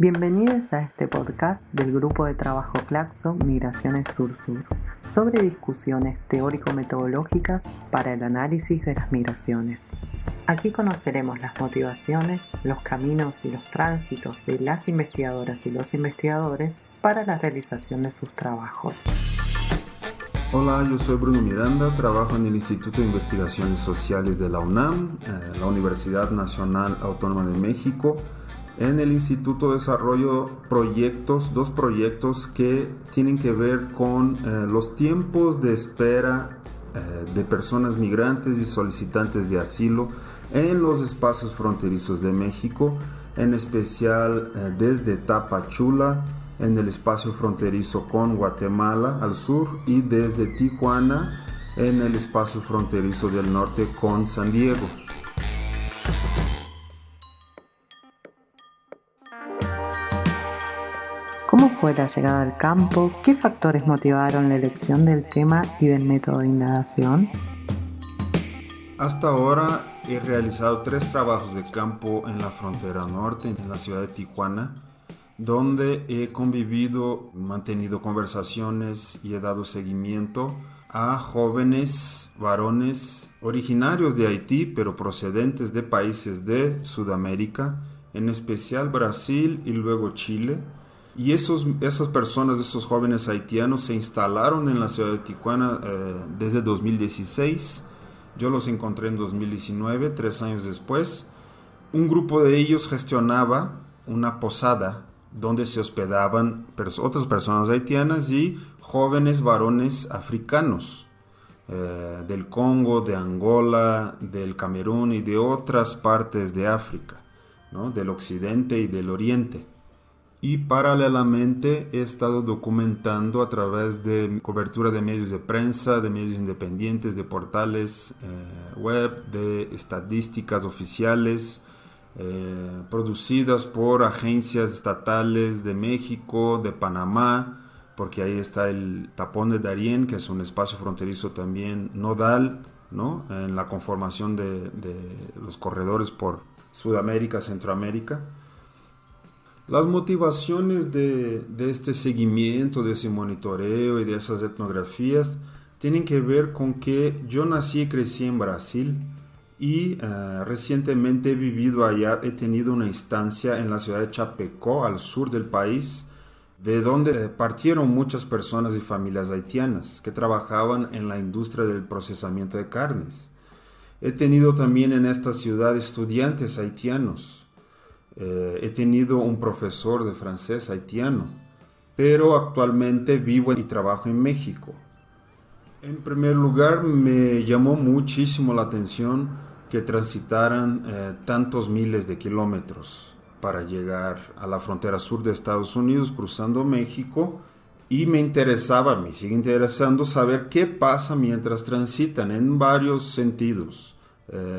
Bienvenidos a este podcast del Grupo de Trabajo Claxo Migraciones Sur-Sur sobre discusiones teórico-metodológicas para el análisis de las migraciones. Aquí conoceremos las motivaciones, los caminos y los tránsitos de las investigadoras y los investigadores para la realización de sus trabajos. Hola, yo soy Bruno Miranda, trabajo en el Instituto de Investigaciones Sociales de la UNAM, la Universidad Nacional Autónoma de México. En el instituto desarrollo dos proyectos que tienen que ver con los tiempos de espera de personas migrantes y solicitantes de asilo en los espacios fronterizos de México, en especial desde Tapachula, en el espacio fronterizo con Guatemala al sur, y desde Tijuana, en el espacio fronterizo del norte con San Diego. ¿Cómo fue la llegada al campo? ¿Qué factores motivaron la elección del tema y del método de indagación? Hasta ahora he realizado 3 trabajos de campo en la frontera norte, en la ciudad de Tijuana, donde he convivido, mantenido conversaciones y he dado seguimiento a jóvenes varones originarios de Haití, pero procedentes de países de Sudamérica, en especial Brasil y luego Chile. Y esas personas, esos jóvenes haitianos, se instalaron en la ciudad de Tijuana desde 2016. Yo los encontré en 2019, 3 años después. Un grupo de ellos gestionaba una posada donde se hospedaban otras personas haitianas y jóvenes varones africanos del Congo, de Angola, del Camerún y de otras partes de África, ¿no? Del occidente y del oriente. Y paralelamente he estado documentando a través de cobertura de medios de prensa, de medios independientes, de portales web, de estadísticas oficiales, producidas por agencias estatales de México, de Panamá, porque ahí está el Tapón de Darién, que es un espacio fronterizo también nodal, ¿no?, en la conformación de los corredores por Sudamérica, Centroamérica. Las motivaciones de este seguimiento, de ese monitoreo y de esas etnografías tienen que ver con que yo nací y crecí en Brasil y recientemente he vivido allá. He tenido una instancia en la ciudad de Chapecó, al sur del país, de donde partieron muchas personas y familias haitianas que trabajaban en la industria del procesamiento de carnes. He tenido también en esta ciudad estudiantes haitianos. He tenido un profesor de francés haitiano, pero actualmente vivo y trabajo en México. En primer lugar, me llamó muchísimo la atención que transitaran tantos miles de kilómetros para llegar a la frontera sur de Estados Unidos, cruzando México, y me sigue interesando saber qué pasa mientras transitan en varios sentidos,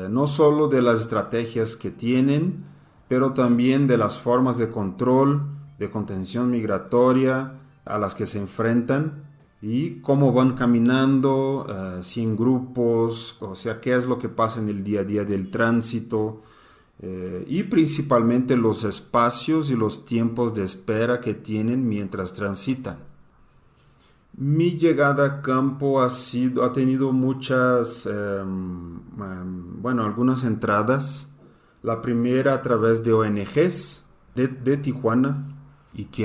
no solo de las estrategias que tienen, pero también de las formas de control, de contención migratoria a las que se enfrentan y cómo van caminando, si en grupos, o sea, qué es lo que pasa en el día a día del tránsito, y principalmente los espacios y los tiempos de espera que tienen mientras transitan. Mi llegada a campo ha tenido muchas, algunas entradas. La primera a través de ONGs de Tijuana y que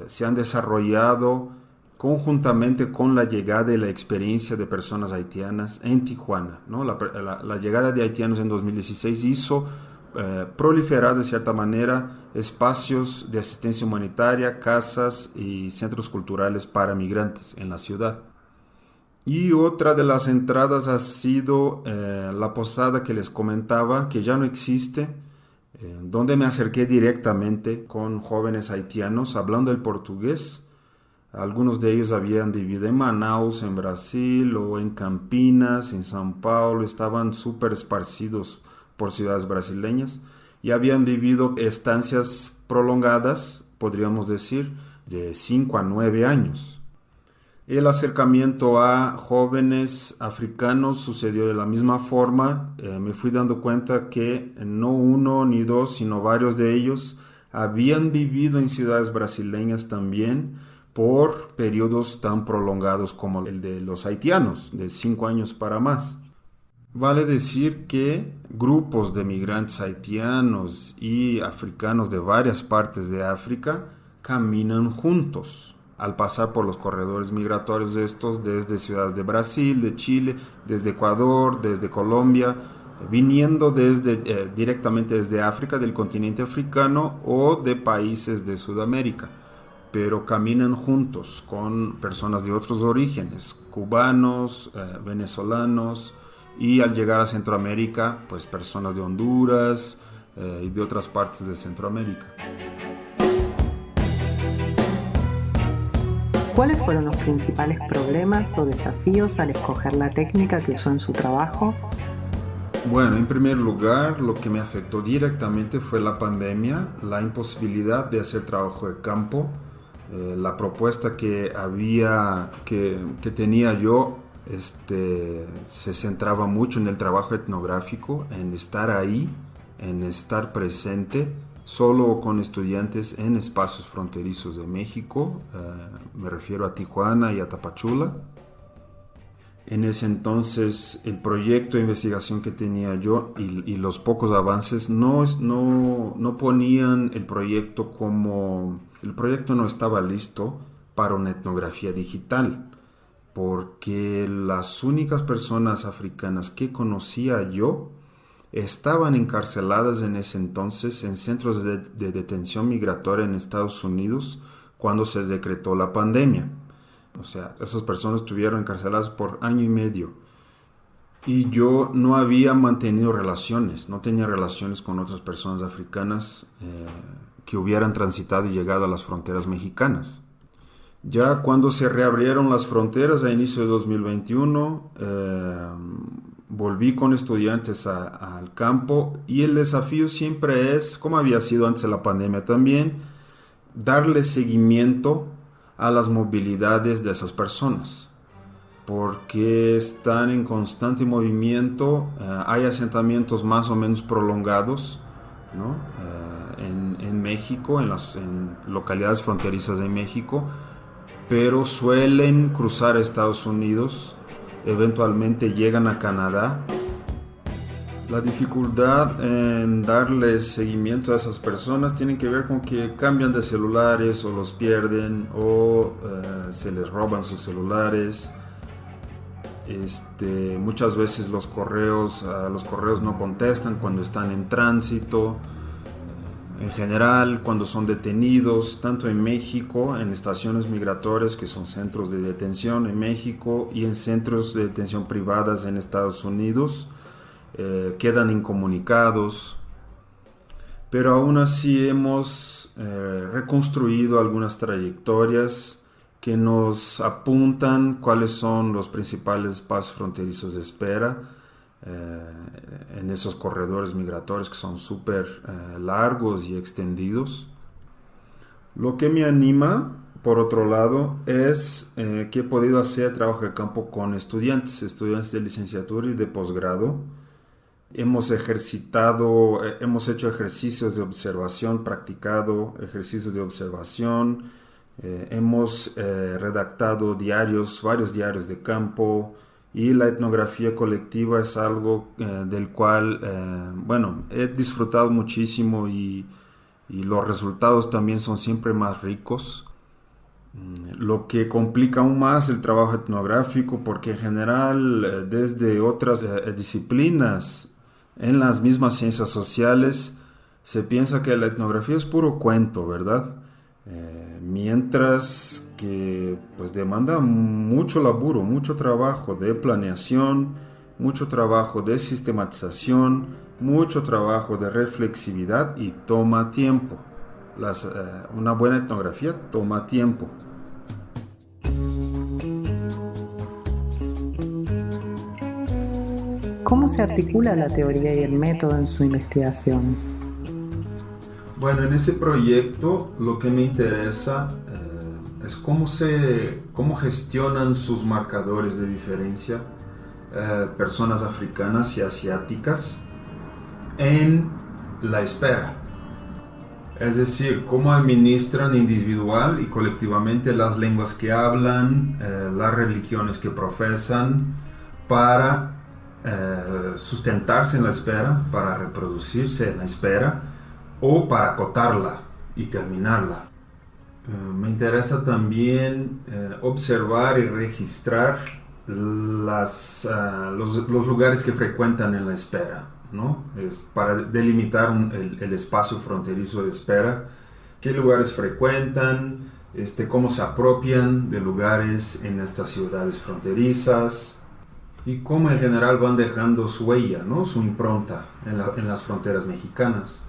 se han desarrollado conjuntamente con la llegada y la experiencia de personas haitianas en Tijuana, ¿no? La llegada de haitianos en 2016 hizo proliferar de cierta manera espacios de asistencia humanitaria, casas y centros culturales para migrantes en la ciudad. Y otra de las entradas ha sido la posada que les comentaba, que ya no existe, donde me acerqué directamente con jóvenes haitianos hablando el portugués. Algunos de ellos habían vivido en Manaus, en Brasil, o en Campinas, en São Paulo. Estaban súper esparcidos por ciudades brasileñas y habían vivido estancias prolongadas, podríamos decir, de 5 a 9 años. El acercamiento a jóvenes africanos sucedió de la misma forma. Me fui dando cuenta que no uno ni dos, sino varios de ellos habían vivido en ciudades brasileñas también por periodos tan prolongados como el de los haitianos, de 5 años para más. Vale decir que grupos de migrantes haitianos y africanos de varias partes de África caminan juntos al pasar por los corredores migratorios de estos desde ciudades de Brasil, de Chile, desde Ecuador, desde Colombia, viniendo directamente desde África, del continente africano o de países de Sudamérica, pero caminan juntos con personas de otros orígenes, cubanos, venezolanos, y al llegar a Centroamérica, pues personas de Honduras y de otras partes de Centroamérica. ¿Cuáles fueron los principales problemas o desafíos al escoger la técnica que usó en su trabajo? Bueno, en primer lugar, lo que me afectó directamente fue la pandemia, la imposibilidad de hacer trabajo de campo, la propuesta que tenía yo se centraba mucho en el trabajo etnográfico, en estar ahí, en estar presente, solo con estudiantes en espacios fronterizos de México, me refiero a Tijuana y a Tapachula. En ese entonces el proyecto de investigación que tenía yo y los pocos avances no ponían el proyecto como... El proyecto no estaba listo para una etnografía digital, porque las únicas personas africanas que conocía yo estaban encarceladas en ese entonces en centros de detención migratoria en Estados Unidos cuando se decretó la pandemia. O sea, esas personas estuvieron encarceladas por 1 año y medio. Y yo no había mantenido relaciones, no tenía relaciones con otras personas africanas que hubieran transitado y llegado a las fronteras mexicanas. Ya cuando se reabrieron las fronteras a inicio de 2021, volví con estudiantes al campo y el desafío siempre es, como había sido antes de la pandemia también, darle seguimiento a las movilidades de esas personas, porque están en constante movimiento, hay asentamientos más o menos prolongados, ¿no? En México, en localidades fronterizas de México, pero suelen cruzar a Estados Unidos, eventualmente llegan a Canadá. La dificultad en darle seguimiento a esas personas tiene que ver con que cambian de celulares o los pierden o se les roban sus celulares. Muchas veces los correos no contestan cuando están en tránsito. En general, cuando son detenidos, tanto en México, en estaciones migratorias, que son centros de detención en México, y en centros de detención privadas en Estados Unidos, quedan incomunicados. Pero aún así hemos reconstruido algunas trayectorias que nos apuntan cuáles son los principales espacios fronterizos de espera en esos corredores migratorios que son súper largos y extendidos. Lo que me anima, por otro lado, es que he podido hacer trabajo de campo con estudiantes de licenciatura y de posgrado. Hemos hecho ejercicios de observación, practicado ejercicios de observación, hemos redactado varios diarios de campo, y la etnografía colectiva es algo del cual, he disfrutado muchísimo y los resultados también son siempre más ricos. Lo que complica aún más el trabajo etnográfico, porque en general desde otras disciplinas en las mismas ciencias sociales se piensa que la etnografía es puro cuento, ¿verdad? Mientras que pues demanda mucho laburo, mucho trabajo de planeación, mucho trabajo de sistematización, mucho trabajo de reflexividad y toma tiempo. Una buena etnografía toma tiempo. ¿Cómo se articula la teoría y el método en su investigación? Bueno, en ese proyecto lo que me interesa es cómo gestionan sus marcadores de diferencia personas africanas y asiáticas en la espera. Es decir, cómo administran individual y colectivamente las lenguas que hablan, las religiones que profesan, para sustentarse en la espera, para reproducirse en la espera o para acotarla y terminarla. Me interesa también observar y registrar los lugares que frecuentan en la espera, ¿no? Es para delimitar el espacio fronterizo de espera, qué lugares frecuentan, cómo se apropian de lugares en estas ciudades fronterizas y cómo en general van dejando su huella, ¿no? Su impronta en las fronteras mexicanas.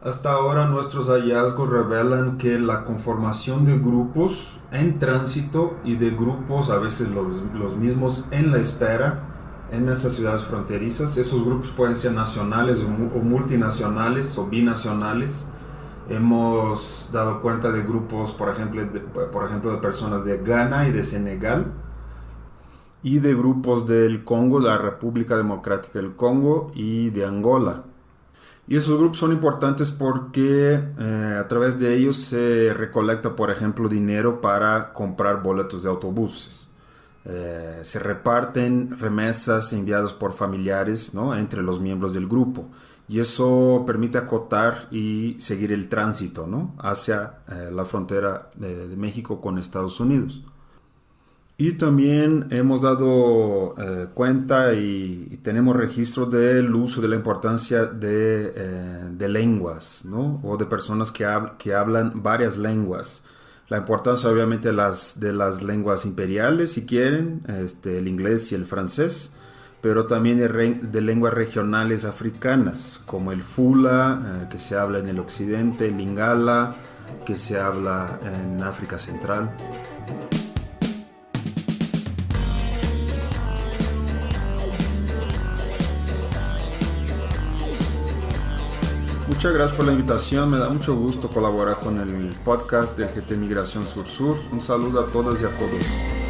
Hasta ahora nuestros hallazgos revelan que la conformación de grupos en tránsito y de grupos a veces los mismos en la espera en esas ciudades fronterizas, esos grupos pueden ser nacionales o multinacionales o binacionales. Hemos dado cuenta de grupos, por ejemplo, de personas de Ghana y de Senegal, y de grupos del Congo, la República Democrática del Congo, y de Angola. Y esos grupos son importantes porque a través de ellos se recolecta, por ejemplo, dinero para comprar boletos de autobuses. Se reparten remesas enviadas por familiares, ¿no?, entre los miembros del grupo. Y eso permite acotar y seguir el tránsito, ¿no?, hacia la frontera de México con Estados Unidos. Y también hemos dado cuenta y tenemos registro del uso de la importancia de lenguas, ¿no?, o de personas que hablan varias lenguas. La importancia obviamente de las lenguas imperiales, si quieren, el inglés y el francés, pero también de lenguas regionales africanas, como el Fula, que se habla en el occidente, el Lingala, que se habla en África Central. Muchas gracias por la invitación, me da mucho gusto colaborar con el podcast del GT Migración Sur-Sur. Un saludo a todas y a todos.